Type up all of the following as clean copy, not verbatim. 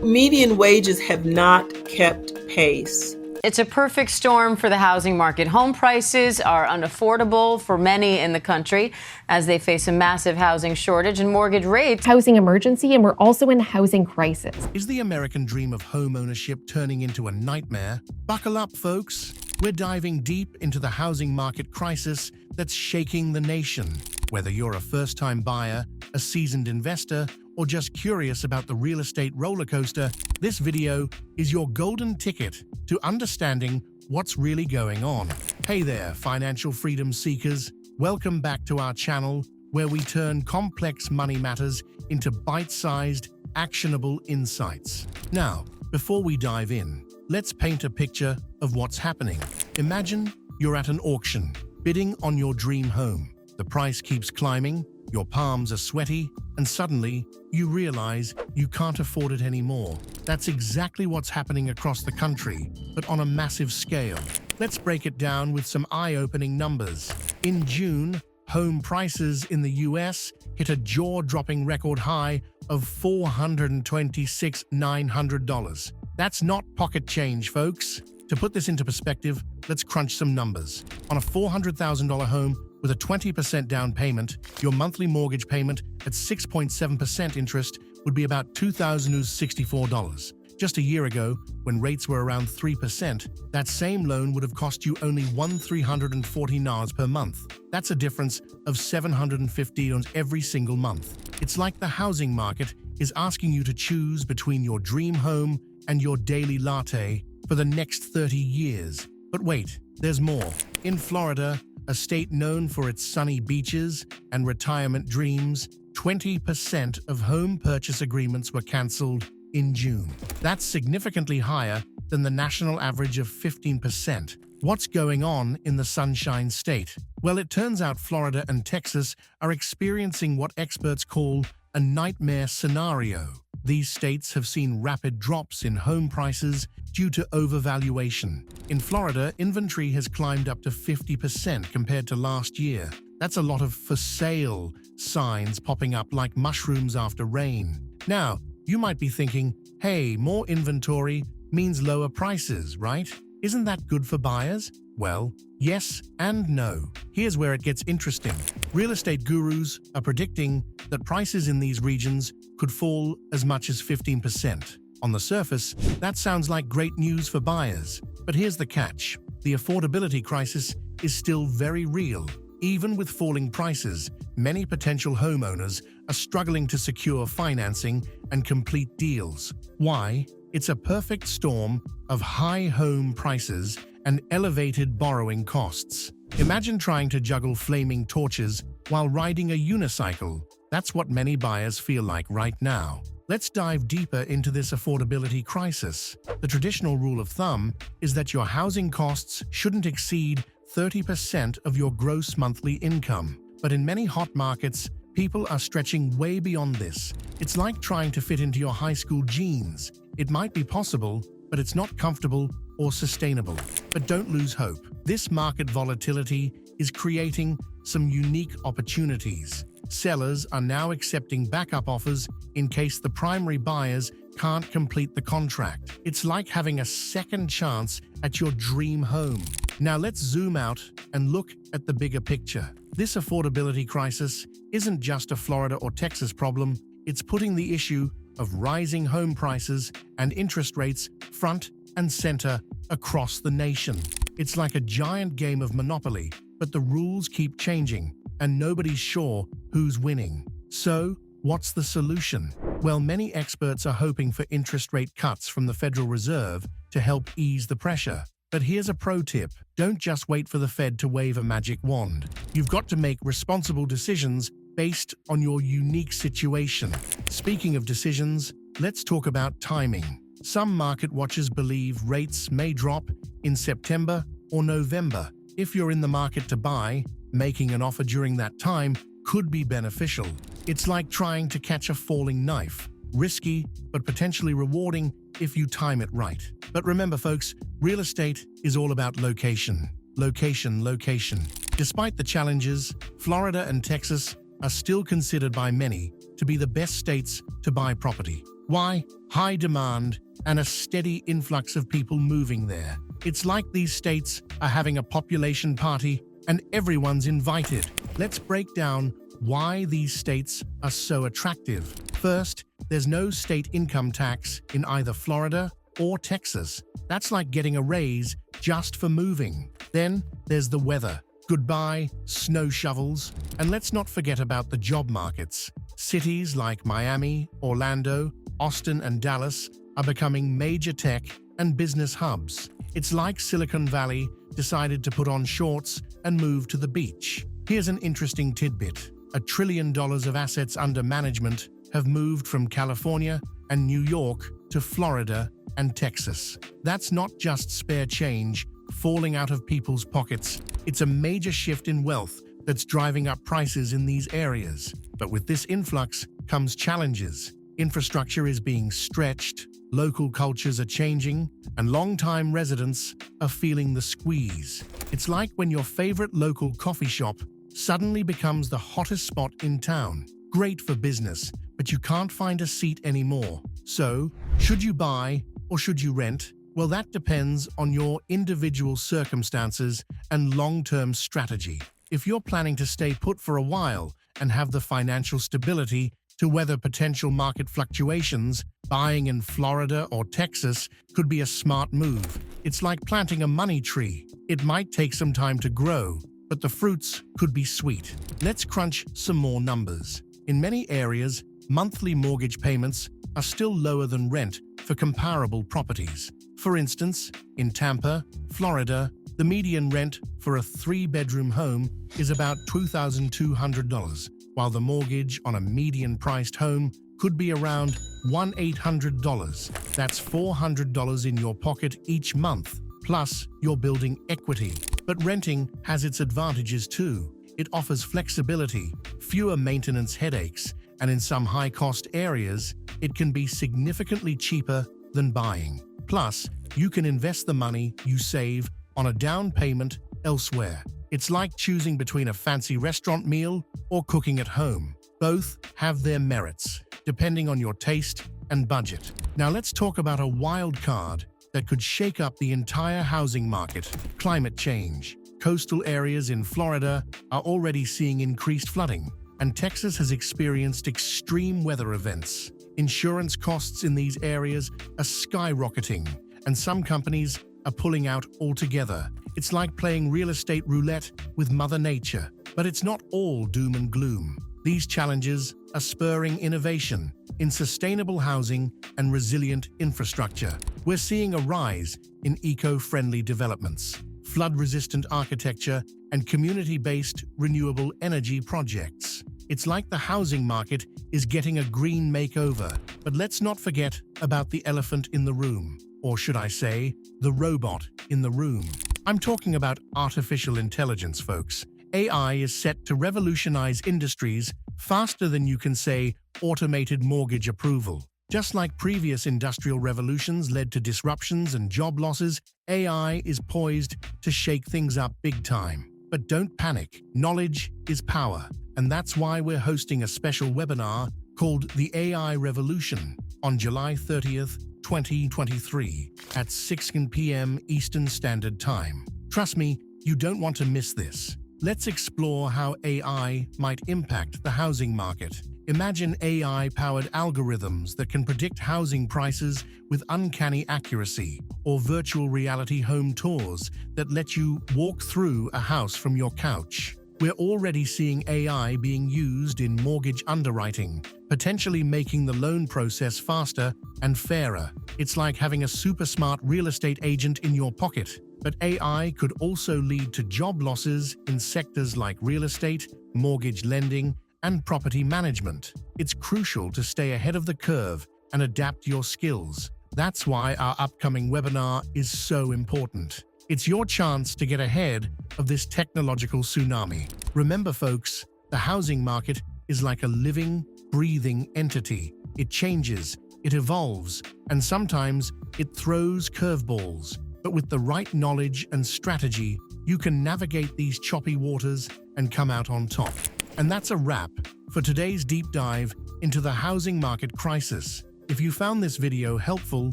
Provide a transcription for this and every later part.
Median wages have not kept pace. It's a perfect storm for the housing market. Home prices are unaffordable for many in the country as they face a massive housing shortage and mortgage rates. Housing emergency, and we're also in a housing crisis. Is the American dream of homeownership turning into a nightmare? Buckle up, folks. We're diving deep into the housing market crisis that's shaking the nation. Whether you're a first-time buyer, a seasoned investor, or just curious about the real estate roller coaster, this video is your golden ticket to understanding what's really going on. Hey there, financial freedom seekers. Welcome back to our channel, where we turn complex money matters into bite-sized, actionable insights. Now, before we dive in, let's paint a picture of what's happening. Imagine you're at an auction, bidding on your dream home. The price keeps climbing, your palms are sweaty, and suddenly you realize you can't afford it anymore. That's exactly what's happening across the country, but on a massive scale. Let's break it down with some eye-opening numbers. In June, home prices in the US hit a jaw-dropping record high of $426,900. That's not pocket change, folks. To put this into perspective, let's crunch some numbers. On a $400,000 home with a 20% down payment, your monthly mortgage payment at 6.7% interest would be about $2,064. Just a year ago, when rates were around 3%, that same loan would have cost you only $1,340 per month. That's a difference of $750 every single month. It's like the housing market is asking you to choose between your dream home and your daily latte for the next 30 years. But wait, there's more. In Florida, a state known for its sunny beaches and retirement dreams, 20% of home purchase agreements were canceled in June. That's significantly higher than the national average of 15%. What's going on in the Sunshine State? Well, it turns out Florida and Texas are experiencing what experts call a nightmare scenario. These states have seen rapid drops in home prices due to overvaluation. In Florida, inventory has climbed up to 50% compared to last year. That's a lot of for sale signs popping up like mushrooms after rain. Now, you might be thinking, hey, more inventory means lower prices, right? Isn't that good for buyers? Well, yes and no. Here's where it gets interesting. Real estate gurus are predicting that prices in these regions could fall as much as 15%. On the surface, that sounds like great news for buyers. But here's the catch. The affordability crisis is still very real. Even with falling prices, many potential homeowners are struggling to secure financing and complete deals. Why? It's a perfect storm of high home prices and elevated borrowing costs. Imagine trying to juggle flaming torches while riding a unicycle. That's what many buyers feel like right now. Let's dive deeper into this affordability crisis. The traditional rule of thumb is that your housing costs shouldn't exceed 30% of your gross monthly income. But in many hot markets, people are stretching way beyond this. It's like trying to fit into your high school jeans. It might be possible, but it's not comfortable or sustainable. But don't lose hope. This market volatility is creating some unique opportunities. Sellers are now accepting backup offers in case the primary buyers can't complete the contract. It's like having a second chance at your dream home. Now let's zoom out and look at the bigger picture. This affordability crisis isn't just a Florida or Texas problem. It's putting the issue of rising home prices and interest rates front and center across the nation. It's like a giant game of Monopoly, but the rules keep changing, and nobody's sure who's winning. So, what's the solution? Well, many experts are hoping for interest rate cuts from the Federal Reserve to help ease the pressure. But here's a pro tip. Don't just wait for the Fed to wave a magic wand. You've got to make responsible decisions based on your unique situation. Speaking of decisions, let's talk about timing. Some market watchers believe rates may drop in September or November. If you're in the market to buy, making an offer during that time could be beneficial. It's like trying to catch a falling knife. Risky, but potentially rewarding if you time it right. But remember, folks, real estate is all about location. Location, location. Despite the challenges, Florida and Texas are still considered by many to be the best states to buy property. Why? High demand and a steady influx of people moving there. It's like these states are having a population party and everyone's invited. Let's break down why these states are so attractive. First, there's no state income tax in either Florida or Texas. That's like getting a raise just for moving. Then there's the weather. Goodbye, snow shovels. And let's not forget about the job markets. Cities like Miami, Orlando, Austin, and Dallas are becoming major tech and business hubs. It's like Silicon Valley decided to put on shorts and move to the beach. Here's an interesting tidbit. $1 trillion of assets under management have moved from California and New York to Florida and Texas. That's not just spare change falling out of people's pockets. It's a major shift in wealth that's driving up prices in these areas. But with this influx comes challenges. Infrastructure is being stretched, local cultures are changing, and long-time residents are feeling the squeeze. It's like when your favorite local coffee shop suddenly becomes the hottest spot in town. Great for business, but you can't find a seat anymore. So, should you buy or should you rent? Well, that depends on your individual circumstances and long-term strategy. If you're planning to stay put for a while and have the financial stability to weather potential market fluctuations, buying in Florida or Texas could be a smart move. It's like planting a money tree. It might take some time to grow, but the fruits could be sweet. Let's crunch some more numbers. In many areas, monthly mortgage payments are still lower than rent for comparable properties. For instance, in Tampa, Florida, the median rent for a 3-bedroom home is about $2,200, while the mortgage on a median-priced home could be around $1,800. That's $400 in your pocket each month, plus you're building equity. But renting has its advantages too. It offers flexibility, fewer maintenance headaches, and in some high-cost areas, it can be significantly cheaper than buying. Plus, you can invest the money you save on a down payment elsewhere. It's like choosing between a fancy restaurant meal or cooking at home. Both have their merits, depending on your taste and budget. Now let's talk about a wild card that could shake up the entire housing market: climate change. Coastal areas in Florida are already seeing increased flooding, and Texas has experienced extreme weather events. Insurance costs in these areas are skyrocketing, and some companies are pulling out altogether. It's like playing real estate roulette with Mother Nature. But it's not all doom and gloom. These challenges are spurring innovation in sustainable housing and resilient infrastructure. We're seeing a rise in eco-friendly developments, flood-resistant architecture, and community-based renewable energy projects. It's like the housing market is getting a green makeover. But let's not forget about the elephant in the room. Or should I say, the robot in the room. I'm talking about artificial intelligence, folks. AI is set to revolutionize industries faster than you can say automated mortgage approval. Just like previous industrial revolutions led to disruptions and job losses, AI is poised to shake things up big time. But don't panic. Knowledge is power. And that's why we're hosting a special webinar called The AI Revolution on July 30th, 2023 at 6 p.m. Eastern Standard Time. Trust me, you don't want to miss this. Let's explore how AI might impact the housing market. Imagine AI-powered algorithms that can predict housing prices with uncanny accuracy, or virtual reality home tours that let you walk through a house from your couch. We're already seeing AI being used in mortgage underwriting, potentially making the loan process faster and fairer. It's like having a super smart real estate agent in your pocket. But AI could also lead to job losses in sectors like real estate, mortgage lending, and property management. It's crucial to stay ahead of the curve and adapt your skills. That's why our upcoming webinar is so important. It's your chance to get ahead of this technological tsunami. Remember, folks, the housing market is like a living, breathing entity. It changes, it evolves, and sometimes it throws curveballs. But with the right knowledge and strategy, you can navigate these choppy waters and come out on top. And that's a wrap for today's deep dive into the housing market crisis. If you found this video helpful,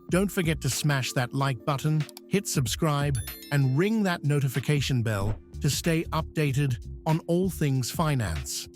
don't forget to smash that like button, hit subscribe, and ring that notification bell to stay updated on all things finance.